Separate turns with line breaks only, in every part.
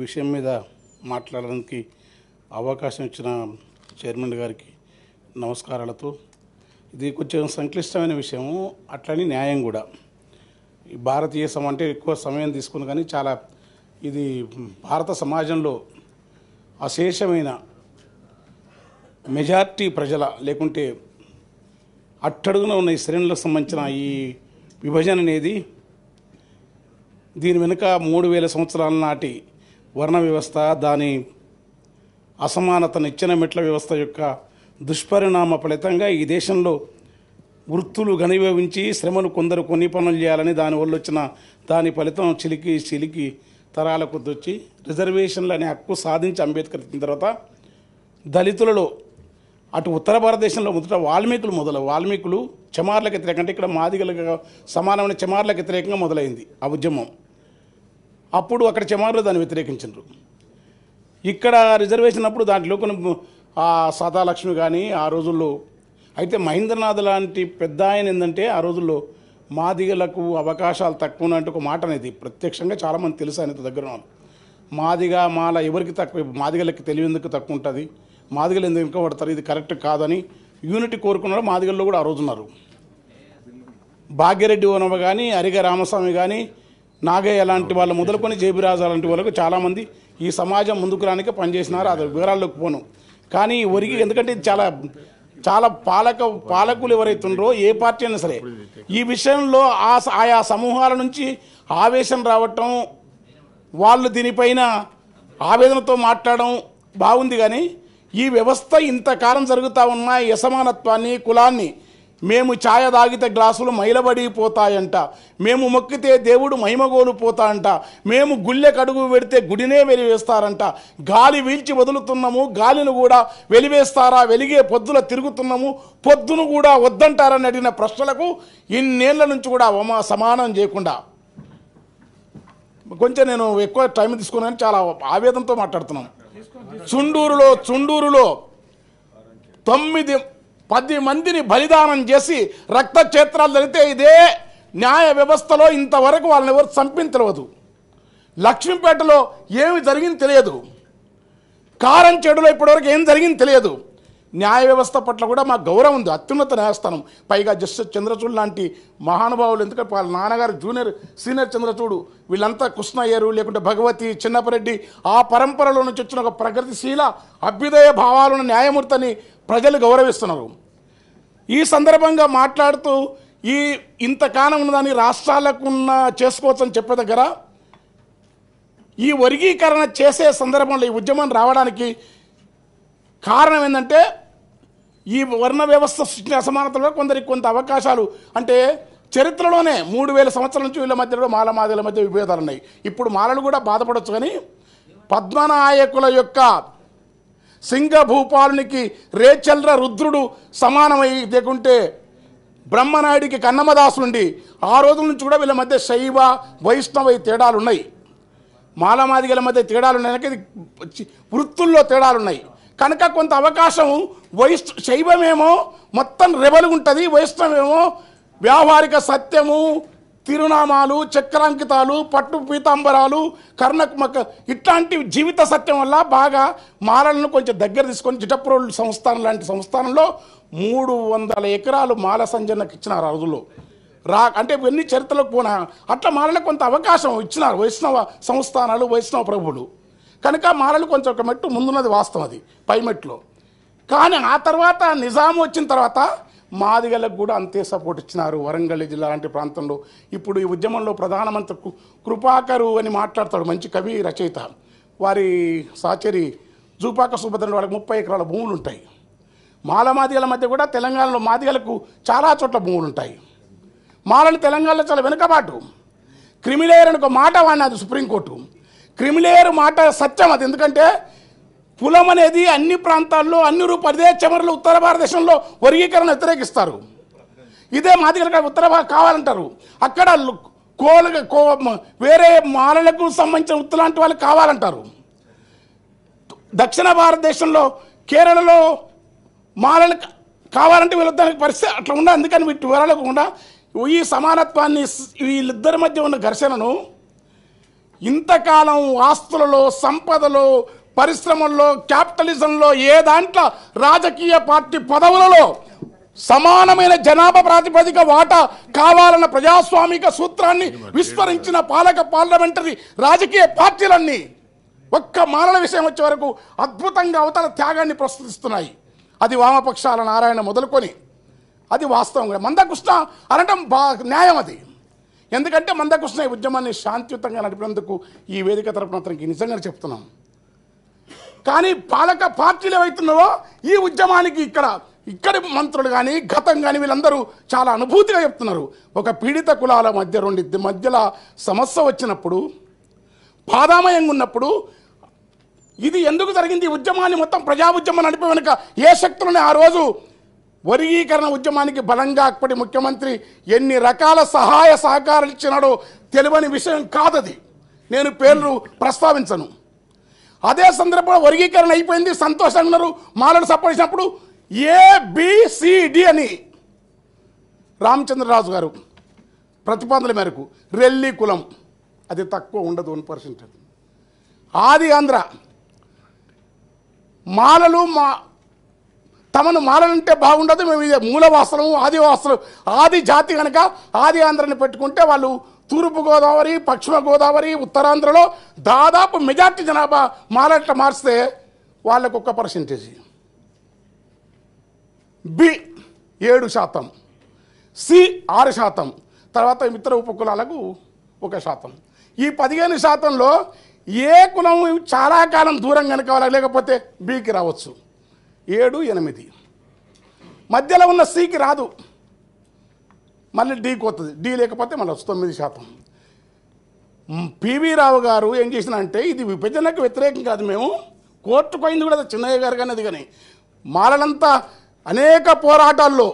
విషయం మీద మాట్లాడడానికి అవకాశం ఇచ్చిన చైర్మన్ గారికి నమస్కారాలతో, ఇది కొంచెం సంక్లిష్టమైన విషయము, అట్లని న్యాయం కూడా. ఈ భారతీయ అంటే ఎక్కువ సమయం తీసుకుని, కానీ చాలా ఇది భారత సమాజంలో అశేషమైన మెజార్టీ ప్రజల లేకుంటే అట్టడుగున ఉన్న ఈ శ్రేణులకు సంబంధించిన ఈ విభజన అనేది, దీని వెనుక 3000 సంవత్సరాల నాటి వర్ణ వ్యవస్థ, దాని అసమానత నిచ్చెన మెట్ల వ్యవస్థ యొక్క దుష్పరిణామ ఫలితంగా ఈ దేశంలో వృత్తులు ఘనీభవించి శ్రమను కొందరు కొన్ని పనులు చేయాలని దానివల్ల వచ్చిన దాని ఫలితం చిలికి తరాల కొద్దొచ్చి రిజర్వేషన్లు అనే హక్కు సాధించి అంబేద్కర్ ఇచ్చిన తర్వాత దళితులలో అటు ఉత్తర భారతదేశంలో మొదట వాల్మీకులు చమార్లకు వ్యతిరేకంగా, అంటే ఇక్కడ మాదిగలకు సమానమైన చమార్లకు వ్యతిరేకంగా మొదలైంది ఆ ఉద్యమం. అప్పుడు అక్కడ చమార్లు దాన్ని వ్యతిరేకించారు. ఇక్కడ రిజర్వేషన్ అప్పుడు దాంట్లో కొన్ని సదాలక్ష్మి కానీ ఆ రోజుల్లో, అయితే మహేంద్రనాథ్ లాంటి పెద్ద ఆయన ఏంటంటే ఆ రోజుల్లో మాదిగలకు అవకాశాలు తక్కువ అంటే ఒక మాట అనేది ప్రత్యక్షంగా చాలామంది తెలుసు ఆయన దగ్గర వాళ్ళు. మాల ఎవరికి తక్కువ, మాదిగలకి తెలివేందుకు తక్కువ ఉంటుంది, మాదిగలు ఎందుకు వెనుకబడతారు, ఇది కరెక్ట్ కాదని యూనిటీ కోరుకున్నారు. మాదిగల్లో కూడా ఆ రోజు ఉన్నారు. భాగ్యరెడ్డి ఓనవ కానీ, అరిగ రామస్వామి కానీ, నాగయ్య లాంటి వాళ్ళు మొదలుకొని జేబిరాజు లాంటి వాళ్ళకు చాలామంది ఈ సమాజం ముందుకు రానికే పనిచేసినారు. అది వివరాల్లోకి పోను. కానీ ఒరికి ఎందుకంటే చాలా పాలకులు ఎవరైతుండ్రో ఏ పార్టీ అయినా సరే ఈ విషయంలో ఆయా సమూహాల నుంచి ఆవేశం రావటం, వాళ్ళు దీనిపైన ఆవేదనతో మాట్లాడడం బాగుంది. కానీ ఈ వ్యవస్థ ఇంతకాలం జరుగుతూ ఉన్న అసమానత్వాన్ని, కులాన్ని, మేము ఛాయ తాగితే గ్లాసులు మైలబడిపోతాయంట, మేము మొక్కితే దేవుడు మహిమగోలు పోతా అంట, మేము గుళ్ళె కడుగు పెడితే గుడినే వెలివేస్తారంట, గాలి వీల్చి వదులుతున్నాము గాలిని కూడా వెలివేస్తారా, వెలిగే పొద్దుల తిరుగుతున్నాము పొద్దును కూడా వద్దంటారని అడిగిన ప్రశ్నలకు ఇన్నేళ్ల నుంచి కూడా సమానం చేయకుండా, కొంచెం నేను ఎక్కువ టైం తీసుకున్నాను, చాలా ఆవేదనతో మాట్లాడుతున్నాను. చుండూరులో 9-10 మందిని బలిదానం చేసి రక్త క్షేత్రాలు జరిగితే ఇదే న్యాయ వ్యవస్థలో ఇంతవరకు వాళ్ళని ఎవరు చంపిన తెలియదు. లక్ష్మీపేటలో ఏమి జరిగింది తెలియదు. కారం చెడులో ఇప్పటివరకు ఏం జరిగింది తెలియదు. న్యాయ వ్యవస్థ పట్ల కూడా మాకు గౌరవం ఉంది, అత్యున్నత న్యాయస్థానం. పైగా జస్టిస్ చంద్రచూడ్ లాంటి మహానుభావులు, ఎందుకంటే వాళ్ళ నాన్నగారు సీనియర్ చంద్రచూడు, వీళ్ళంతా కృష్ణయ్యరు లేకుంటే భగవతి, చిన్నపరెడ్డి, ఆ పరంపరలో నుంచి వచ్చిన ఒక ప్రగతిశీల అభ్యుదయ భావాలను న్యాయమూర్తిని ప్రజలు గౌరవిస్తున్నారు. ఈ సందర్భంగా మాట్లాడుతూ ఇంతకాలం ఉన్నదాన్ని రాష్ట్రాలకున్న చేసుకోవచ్చని చెప్పే దగ్గర ఈ వర్గీకరణ చేసే సందర్భంలో ఈ ఉద్యమం రావడానికి కారణం ఏంటంటే ఈ వర్ణ వ్యవస్థ సృష్టించిన అసమానతలో కొందరికి కొంత అవకాశాలు, అంటే చరిత్రలోనే 3000 సంవత్సరాల నుంచి వీళ్ళ మధ్యలో మాదిగల మధ్య విభేదాలు ఉన్నాయి. ఇప్పుడు మాలలు కూడా బాధపడవచ్చు. కానీ పద్మనాయకుల యొక్క సింగభూపాలునికి రేచల్ర రుద్రుడు సమానమై లేకుంటే బ్రహ్మనాయుడికి కన్నమదాసులుండి ఆ రోజుల నుంచి కూడా వీళ్ళ మధ్య శైవ వైష్ణవ తేడాలు ఉన్నాయి. మాదిగల మధ్య తేడాలు ఉన్నాయి, వృత్తుల్లో తేడాలు ఉన్నాయి. కనుక కొంత అవకాశం శైవమేమో మొత్తం రెబలు ఉంటుంది, వైష్ణవేమో వ్యావహారిక సత్యము, తిరునామాలు, చక్రాంకితాలు, పట్టు పీతాంబరాలు, ఇట్లాంటి జీవిత సత్యం వల్ల బాగా మాలలను కొంచెం దగ్గర తీసుకొని జిటప్రోల్ సంస్థానం లాంటి సంస్థానంలో 300 ఎకరాలు మాల సంజనకు ఇచ్చినారు ఆ రోజుల్లో. అంటే ఇవన్నీ చరిత్రలోకి పోనా అట్లా మాలలకు కొంత అవకాశం ఇచ్చినారు వైష్ణవ సంస్థానాలు, వైష్ణవ ప్రభువులు. కనుక మాలలు కొంచెం ఒక మెట్టు ముందున్నది వాస్తవం, అది పై మెట్లో. కానీ ఆ తర్వాత నిజాం వచ్చిన తర్వాత మాదిగలకు కూడా అంతే సపోర్ట్ ఇచ్చినారు. వరంగల్ జిల్లా లాంటి ప్రాంతంలో ఇప్పుడు ఈ ఉద్యమంలో ప్రధానమంత్రి కృపాకరు అని మాట్లాడతాడు, మంచి కవి రచయిత, వారి సాచరి జూపాక సుభద్ర, వాళ్ళకి 30 ఎకరాల భూములు ఉంటాయి. మాదిగల మధ్య కూడా తెలంగాణలో మాదిగలకు చాలా చోట్ల భూములు ఉంటాయి. మాలలు తెలంగాణలో చాలా వెనుకబాటు. క్రిమిలేయర్ అని ఒక మాట వాడినది సుప్రీంకోర్టు. క్రిమిలేయర్ మాట సత్యం అది, ఎందుకంటే కులం అనేది అన్ని ప్రాంతాల్లో అన్ని అదే చమరలు ఉత్తర భారతదేశంలో వర్గీకరణ వ్యతిరేకిస్తారు. ఇదే మాదిగలకు ఉత్తర కావాలంటారు. అక్కడ వేరే మాలలకు సంబంధించిన ఉత్తలాంటి వాళ్ళు కావాలంటారు. దక్షిణ భారతదేశంలో కేరళలో మాలలు కావాలంటే వీళ్ళొద్దానికి పరిస్థితి అట్లా ఉండదు. అందుకని వీటి వివరాలకు కూడా ఈ సమానత్వాన్ని, వీళ్ళిద్దరి మధ్య ఉన్న ఘర్షణను ఇంతకాలం ఆస్తులలో, సంపదలో, పరిశ్రమల్లో, క్యాపిటలిజంలో, ఏ దాంట్లో రాజకీయ పార్టీ పదవులలో సమానమైన జనాభా ప్రాతిపదిక వాటా కావాలన్న ప్రజాస్వామిక సూత్రాన్ని విస్మరించిన పాలక పార్లమెంటరీ రాజకీయ పార్టీలన్నీ ఒక్క మాలల విషయం వచ్చే వరకు అద్భుతంగా అవతల త్యాగాన్ని ప్రస్తుతిస్తున్నాయి. అది వామపక్షాల నారాయణ మొదలుకొని అది వాస్తవంగా మందకృష్ణ అనటం న్యాయం అది. ఎందుకంటే మందకృష్ణ ఈ ఉద్యమాన్ని శాంతియుతంగా నడిపినందుకు ఈ వేదిక తరపున అతనికి నిజంగా చెప్తున్నాం. కానీ పాలక పార్టీలు ఏవైతున్నావో ఈ ఉద్యమానికి ఇక్కడి మంత్రులు కానీ గతం కానీ వీళ్ళందరూ చాలా అనుభూతిగా చెప్తున్నారు. ఒక పీడిత కులాల మధ్యలో సమస్య వచ్చినప్పుడు, బాధామయంగా ఉన్నప్పుడు ఇది ఎందుకు జరిగింది? ఈ ఉద్యమాన్ని మొత్తం ప్రజా ఉద్యమం నడిపే వెనుక ఏ శక్తులని ఆ రోజు వర్గీకరణ ఉద్యమానికి బలంగా అప్పటి ముఖ్యమంత్రి ఎన్ని రకాల సహాయ సహకారాలు ఇచ్చినాడో తెలియని విషయం కాదది. నేను పేర్లు ప్రస్తావించను. అదే సందర్భంలో వర్గీకరణ అయిపోయింది, సంతోషంగా ఉన్నారు. మాలలు సపోర్ట్ చేసినప్పుడు ABCD అని రామచంద్రరాజు గారు ప్రతిపాదనల మేరకు రెల్లి కులం అది తక్కువ ఉండదు 1%. ఆది ఆంధ్ర మాలలు తమను మాలలంటే బాగుండదు, మేము ఇదే మూలవాసులము, ఆదివాసులు, ఆది జాతి కనుక ఆది ఆంధ్రని పెట్టుకుంటే వాళ్ళు తూర్పు గోదావరి, పశ్చిమ గోదావరి, ఉత్తరాంధ్రలో దాదాపు మెజార్టీ జనాభా మాలట్ల మార్చితే వాళ్ళకు 1%, B 7%, C 6%, తర్వాత ఇతర ఉపకులాలకు 1%. ఈ 15%లో ఏ కులం చాలా కాలం దూరం కనుక లేకపోతే Bకి రావచ్చు. 7, 8 మధ్యలో ఉన్న Cకి రాదు, మళ్ళీ Dకి వస్తుంది. D లేకపోతే మళ్ళీ 9%. పివి రావు గారు ఏం చేసినంటే ఇది విభజనకు వ్యతిరేకం కాదు, మేము కోర్టుకు పోయింది కూడా చిన్నయ్య గారు కానీ అది కానీ మాలలంతా అనేక పోరాటాల్లో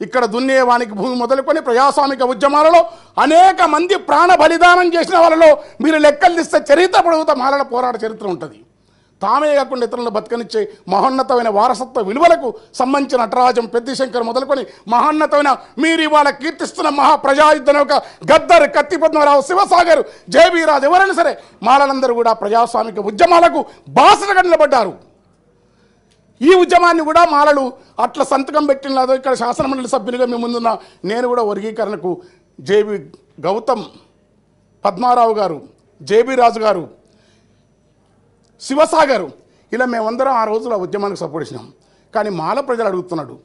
ఇక్కడ దున్నేవానికి భూమి మొదలుకొని ప్రజాస్వామిక ఉద్యమాలలో అనేక మంది ప్రాణ బలిదానం చేసిన వాళ్ళలో మీరు లెక్కలు తీస్తే చరిత్ర పొడుగుతా మాలల పోరాట చరిత్ర ఉంటుంది. తామే కాకుండా ఇతరులను బతకనిచ్చే మహోన్నతమైన వారసత్వ విలువలకు సంబంధించిన నటరాజం, పెద్దిశంకర్ మొదలుకొని మహోన్నతమైన మీరు ఇవాళ కీర్తిస్తున్న మహాప్రజాయుద్ధం ఒక గద్దర్, కత్తి పద్మరావు, శివసాగర్, జేబీ రాజు ఎవరైనా సరే మాలలందరూ కూడా ప్రజాస్వామిక ఉద్యమాలకు బాసటగా నిలబడ్డారు. ఈ ఉద్యమాన్ని కూడా మాలలు అట్లా సంతకం పెట్టినదో ఇక్కడ శాసనమండలి సభ్యులుగా మేము ముందున్న నేను కూడా వర్గీకరణకు జేబీ గౌతమ్, పద్మారావు గారు, జేబీ రాజు గారు, శివసాగర్ ఇలా మేమందరం ఆ రోజులో ఉద్యమానికి సపోర్ట్ చేసినాం. కానీ మాల ప్రజలు అడుగుతున్నాడు,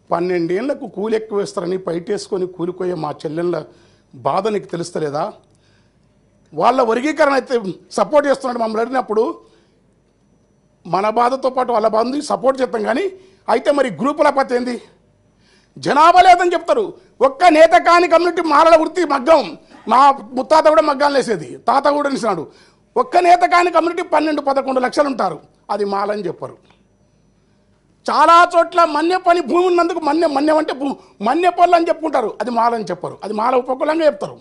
12 ఏళ్లకు కూలి ఎక్కువ వేస్తారని పైటేసుకొని కూలిపోయే మా చెల్లెళ్ళ బాధ నీకు తెలుస్తలేదా? వాళ్ళ వర్గీకరణ అయితే సపోర్ట్ చేస్తున్నాడు మమ్మల్ని అడిగినప్పుడు మన బాధతో పాటు వాళ్ళ బాధని సపోర్ట్ చేస్తాం. కానీ అయితే మరి గ్రూపుల పద్ధతి ఏంది? జనాభా లేదని చెప్తారు. ఒక్క నేత కాని కమ్యూనిటీ మాలల వృత్తి మగ్గం, మా ముత్తాత కూడా మగ్గాలు వేసేది, తాత కూడా నిలిచినాడు. ఒక్క నేత కాని కమ్యూనిటీ 12-11 లక్షలు ఉంటారు, అది మాలని చెప్పరు. చాలా చోట్ల మన్య పని భూమి ఉన్నందుకు మన్యం అంటే మన్య పనులు అని చెప్పుకుంటారు, అది మాలని చెప్పరు, అది మాల ఉపకులంగా చెప్తారు.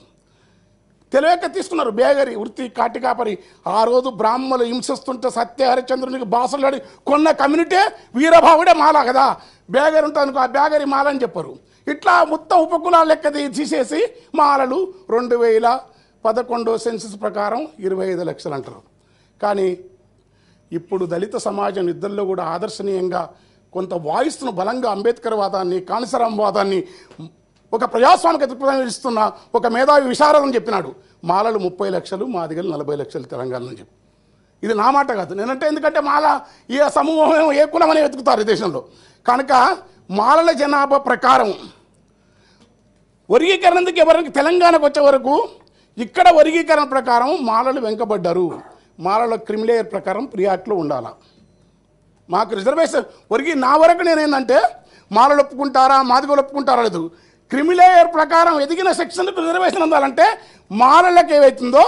తెలియక తీసుకున్నారు. బేగరి వృత్తి కాటికాపరి ఆ రోజు బ్రాహ్మణులు హింసిస్తుంటే సత్య హరిశ్చంద్రునికి బాసలాడి కొన్న కమ్యూనిటీ వీరభావుడే మాల కదా, బేగరి ఉంటాను ఆ బేగరి మాల అని చెప్పరు. ఇట్లా మొత్తం ఉపకులాల లెక్క తీసేసి మాలలు 2011 సెన్సస్ ప్రకారం 25 లక్షలు అంటారు. కానీ ఇప్పుడు దళిత సమాజం ఇద్దరిలో కూడా ఆదర్శనీయంగా కొంత వాయిస్ను బలంగా అంబేద్కర్ వాదాన్ని, కాన్సరాం వాదాన్ని, ఒక ప్రజాస్వామిక దృక్పథం ఇస్తున్న ఒక మేధావి విశారదని చెప్పినాడు. మాలలు 30 లక్షలు, మాదిగలు 40 లక్షలు తెలంగాణ అని చెప్పి. ఇది నా మాట కాదు, నేనంటే ఎందుకంటే మాల ఏ సమూహం ఏ కులం అని వెతుకుతారు ఈ దేశంలో. కనుక మాలల జనాభా ప్రకారం వర్గీకరణకి ఎవరికి తెలంగాణకు వచ్చే వరకు ఇక్కడ వర్గీకరణ ప్రకారం మాలలు వెనుకబడ్డారు. మాలల క్రిమిలేయర్ ప్రకారం ప్రియాట్లో ఉండాలా, మాకు రిజర్వేషన్ నా వరకు నేనేందంటే మాలలు ఒప్పుకుంటారా మాదిగలు ఒప్పుకుంటారా లేదు, క్రిమిలేయర్ ప్రకారం ఎదిగిన సెక్షన్లకు రిజర్వేషన్ అందాలంటే మాలలకు ఏవైతుందో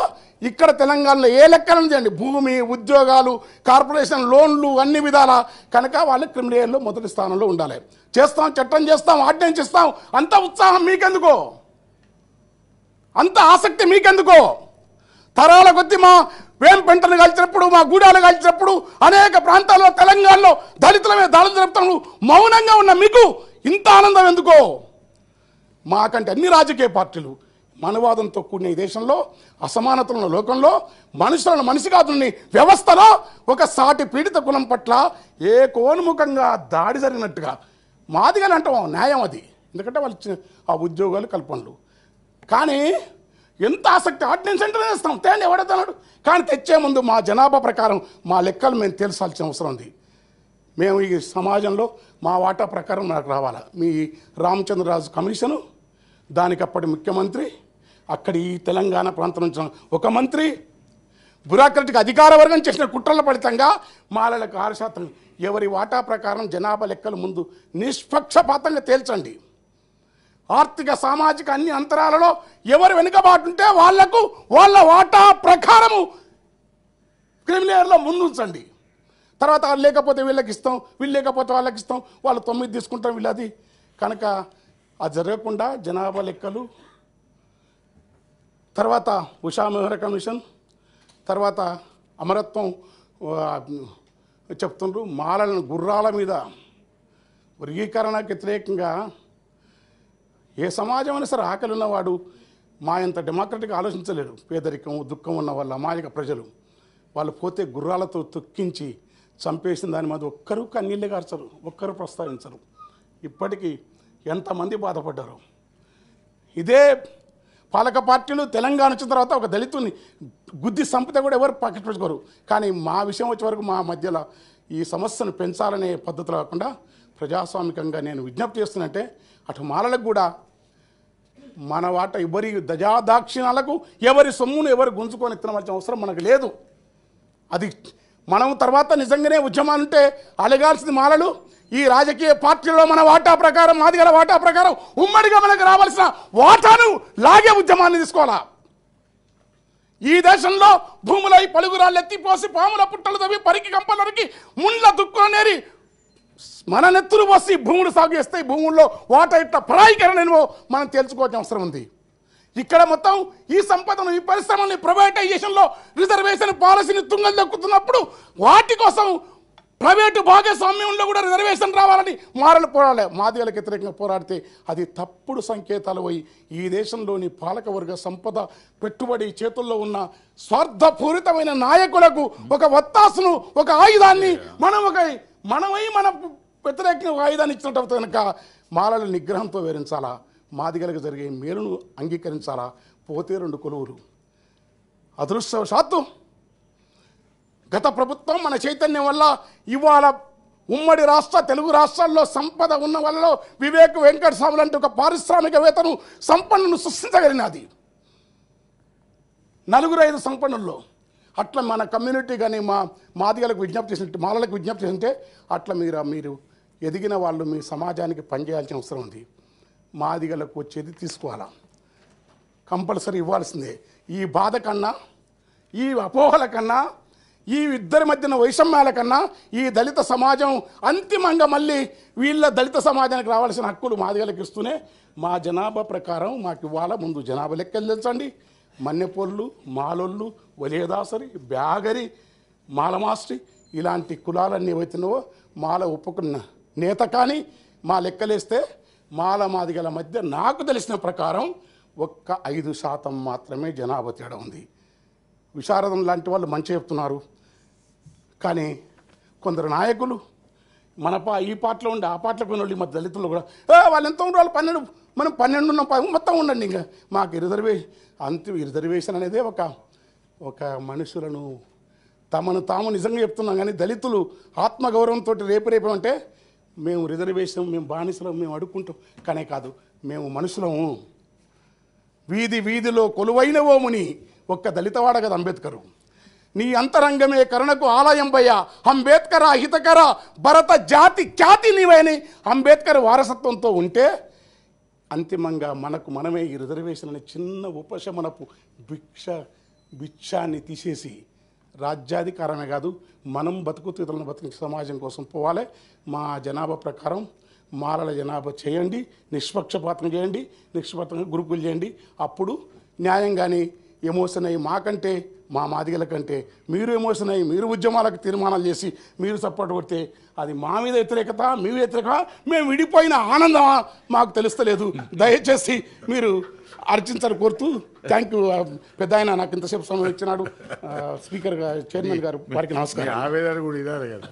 ఇక్కడ తెలంగాణలో ఏ లెక్కలను చేయండి, భూమి, ఉద్యోగాలు, కార్పొరేషన్ లోన్లు అన్ని విధాల కనుక వాళ్ళు క్రిమిలేయర్లో మొదటి స్థానంలో ఉండాలి. చేస్తాం, చట్టం చేస్తాం, ఆర్డినెన్స్ ఇస్తాం, అంత ఉత్సాహం మీకెందుకో, అంత ఆసక్తి మీకెందుకో? తరాల కొద్ది మా వేంపెంటను కలిసినప్పుడు, మా గూడాలు కలిసినప్పుడు అనేక ప్రాంతాల్లో తెలంగాణలో దళితులమే దాడులు జరుపుతాము, మౌనంగా ఉన్న మీకు ఇంత ఆనందం ఎందుకో? మాకంటే అన్ని రాజకీయ పార్టీలు మనవాదంతో కూడిన ఈ దేశంలో, అసమానతల లోకంలో మనుషులను మనిషి కాదుని వ్యవస్థలో ఒక సాటి పీడిత కులం పట్ల ఏ కోన్ముఖంగా దాడి జరిగినట్టుగా మాదిగలు అంటాం, న్యాయం అది. ఎందుకంటే వాళ్ళు ఆ ఉద్యోగాలు కల్పనలు. కానీ ఎంత ఆసక్తి ఆర్డినెన్స్ సెంటర్ వేస్తాం, తేండి ఎవడతాడు. కానీ తెచ్చే ముందు మా జనాభా ప్రకారం మా లెక్కలు మేము తెలుసాల్సిన అవసరం ఉంది. మేము ఈ సమాజంలో మా వాటా ప్రకారం నాకు రావాలా. మీ రామచంద్రరాజు కమిషను, దానికి అప్పటి ముఖ్యమంత్రి, అక్కడి ఈ తెలంగాణ ప్రాంతం నుంచి ఒక మంత్రి, బ్యూరోక్రటిక్ అధికార వర్గం చేసిన కుట్రల ఫలితంగా మాలలకు 6% ఎవరి వాటా ప్రకారం జనాభా లెక్కలు ముందు నిష్పక్షపాతంగా తేల్చండి. ఆర్థిక సామాజిక అన్ని అంతరాలలో ఎవరు వెనుకబాటు ఉంటే వాళ్లకు వాళ్ళ వాటా ప్రకారము క్రిమినల్లో ముందుంచండి. తర్వాత లేకపోతే వీళ్ళకి ఇస్తాం, వీళ్ళు లేకపోతే వాళ్ళకి ఇస్తాం, వాళ్ళు 9 తీసుకుంటాం వీళ్ళది. కనుక అది జరగకుండా జనాభా లెక్కలు, తర్వాత ఉషా మెహ్రా కమిషన్, తర్వాత అమరత్వం చెప్తుండ్రు. మాలలను గుర్రాల మీద వర్గీకరణకు వ్యతిరేకంగా ఏ సమాజం అయినా సరే ఆకలి ఉన్నవాడు మా ఇంత డెమోక్రటిక్ ఆలోచించలేడు. పేదరికం దుఃఖం ఉన్న వాళ్ళ అమాయక ప్రజలు వాళ్ళు పోతే గుర్రాలతో తొక్కించి చంపేసిన దాని మీద ఒక్కరూ కన్నీళ్ళే కార్చరు, ఒక్కరు ప్రస్తావించరు. ఇప్పటికీ ఎంతమంది బాధపడ్డారు. ఇదే పాలక పార్టీలు తెలంగాణ వచ్చిన తర్వాత ఒక దళితుని గుద్ది సంపద కూడా ఎవరు పట్టించుకోరు. కానీ మా విషయం వచ్చే వరకు మా మధ్యలో ఈ సమస్యను పెంచాలనే పద్ధతులు కాకుండా ప్రజాస్వామికంగా నేను విజ్ఞప్తి చేస్తున్నట్టే అటు మాలలకు కూడా మన వాట ఎవరి దజాదాక్షిణాలకు ఎవరి సొమ్మును ఎవరు గుంజుకొని తినవలసిన అవసరం మనకు లేదు. అది మనం తర్వాత నిజంగానే ఉద్యమాలుంటే అలగాల్సింది మాలలు. ఈ రాజకీయ పార్టీలో మన వాటా ప్రకారం, మాదిగల వాటా ప్రకారం ఉమ్మడిగా మనకు రావాల్సిన వాటాను లాగే ఉద్యమాన్ని తీసుకోవాలా. ఈ దేశంలో భూములై పలుగురాళ్ళు ఎత్తిపోసి పాముల పుట్టలు తవ్వి పరికి కంపలరికి ముండ్ల దుక్కులు నేరి మన నెత్తులు పోసి భూములు సాగు చేస్తే భూముల్లో వాటా ఇట్లా పరాయీకరణను మనం తెలుసుకోవాల్సిన అవసరం ఉంది. ఇక్కడ మొత్తం ఈ సంపదను, ఈ పరిశ్రమని ప్రైవేటైజేషన్లో రిజర్వేషన్ పాలసీని తుంగలు దొక్కుతున్నప్పుడు వాటి కోసం ప్రైవేటు భాగస్వామ్యంలో కూడా రిజర్వేషన్ రావాలని మారలు పోరాడాలి. మాదిగలకు వ్యతిరేకంగా పోరాడితే అది తప్పుడు సంకేతాలు పోయి ఈ దేశంలోని పాలకవర్గ సంపద పెట్టుబడి చేతుల్లో ఉన్న స్వార్థపూరితమైన నాయకులకు ఒక వత్తాసును, ఒక ఆయుధాన్ని మనమై మన వ్యతిరేకంగా ఒక ఆయుధాన్ని ఇచ్చినట్టు కనుక మాలల నిగ్రహంతో వివరించాలా. మాదిగలకు జరిగే మేలును అంగీకరించాలా. పోతే 2 కొలువులు. అదృష్టవశాత్తు గత ప్రభుత్వం మన చైతన్యం వల్ల ఇవాళ ఉమ్మడి తెలుగు రాష్ట్రాల్లో సంపద ఉన్న వాళ్ళలో వివేక్ వెంకట స్వామి లాంటి ఒక పారిశ్రామికవేత్తను సంపన్నును సృష్టించగలిగినది. 4-5 సంపన్నుల్లో అట్లా మన కమ్యూనిటీ కానీ మాదిగలకు విజ్ఞప్తి చేసినట్టు, మాలలకు విజ్ఞప్తి చేస్తుంటే అట్లా మీరు ఎదిగిన వాళ్ళు మీ సమాజానికి పనిచేయాల్సిన అవసరం ఉంది. మాదిగలకు వచ్చేది తీసుకోవాలా, కంపల్సరీ ఇవ్వాల్సిందే. ఈ బాధ కన్నా, ఈ అపోహల కన్నా, ఈ ఇద్దరి మధ్యన వైషమ్యాల కన్నా ఈ దళిత సమాజం అంతిమంగా మళ్ళీ వీళ్ళ దళిత సమాజానికి రావాల్సిన హక్కులు మాదిగలకు ఇస్తూనే మా జనాభా ప్రకారం మాకు ఇవ్వాల. ముందు జనాభా లెక్కలు తెలుసండి. మన్నెపోళ్ళు, మాలోళ్ళు, వలియదాసరి, బ్యాగరి, మాలమాస్టి ఇలాంటి కులాలన్నీ ఏవైతున్నావో మాల ఒప్పుకున్న నేత కానీ మా లెక్కలేస్తే మాల మాదిగల మధ్య నాకు తెలిసిన ప్రకారం ఒక్క 5% మాత్రమే జనాభా తేడా ఉంది. విశారదం లాంటి వాళ్ళు మంచి చెప్తున్నారు. కానీ కొందరు నాయకులు ఈ పార్టీలో ఉండి ఆ పార్టీలో కొన్ని వాళ్ళు మధ్య దళితులు కూడా వాళ్ళు ఎంత ఉండాలి, 12 మనం 12 ఉన్నాం, మొత్తం ఉండండి. ఇంకా మాకు రిజర్వేషన్ అనేది ఒక మనుషులను తమను తాము నిజంగా చెప్తున్నాం. కానీ దళితులు ఆత్మగౌరవంతో రేపు అంటే మేము రిజర్వేషన్, మేము బానిసలం, మేము అడుక్కుంటాం. కానీ కాదు, మేము మనుషులము. వీధిలో కొలువైనవో ముని ఒక్క దళితవాడ కదా అంబేద్కరు. నీ అంతరంగమే కరుణకు ఆలయం భయ అంబేద్కర హితకర భరత జాతి ఖ్యాతి నీవని అంబేద్కర్ వారసత్వంతో ఉంటే అంతిమంగా మనమే ఈ రిజర్వేషన్ అనే చిన్న ఉపశమనపు భిక్షాన్ని తీసేసి రాజ్యాధికారమే కాదు మనం బతుకుతూ ఇతరులను బతికించే సమాజం కోసం పోవాలి. మా జనాభా ప్రకారం మాలల జనాభా చేయండి, నిష్పక్షపాతం చేయండి, నిష్పక్షంగా గ్రూపులు చేయండి. అప్పుడు న్యాయంగాని ఎమోషన్ అయ్యి మాకంటే మా మాదిగల కంటే మీరు ఎమోషన్ అయ్యి మీరు ఉద్యమాలకు తీర్మానాలు చేసి మీరు సపోర్ట్ కొడితే అది మా మీద వ్యతిరేకత మీ వ్యతిరేకత మేము విడిపోయిన ఆనందమా మాకు తెలుస్తలేదు. దయచేసి మీరు అర్చించాలని కోరుతూ థ్యాంక్ యూ. పెద్ద ఆయన నాకు ఇంతసేపు సమయం ఇచ్చినాడు. స్పీకర్ చైర్మన్ గారు వారికి నమస్కారం.
ఆవేదన కూడా ఇదే కదా.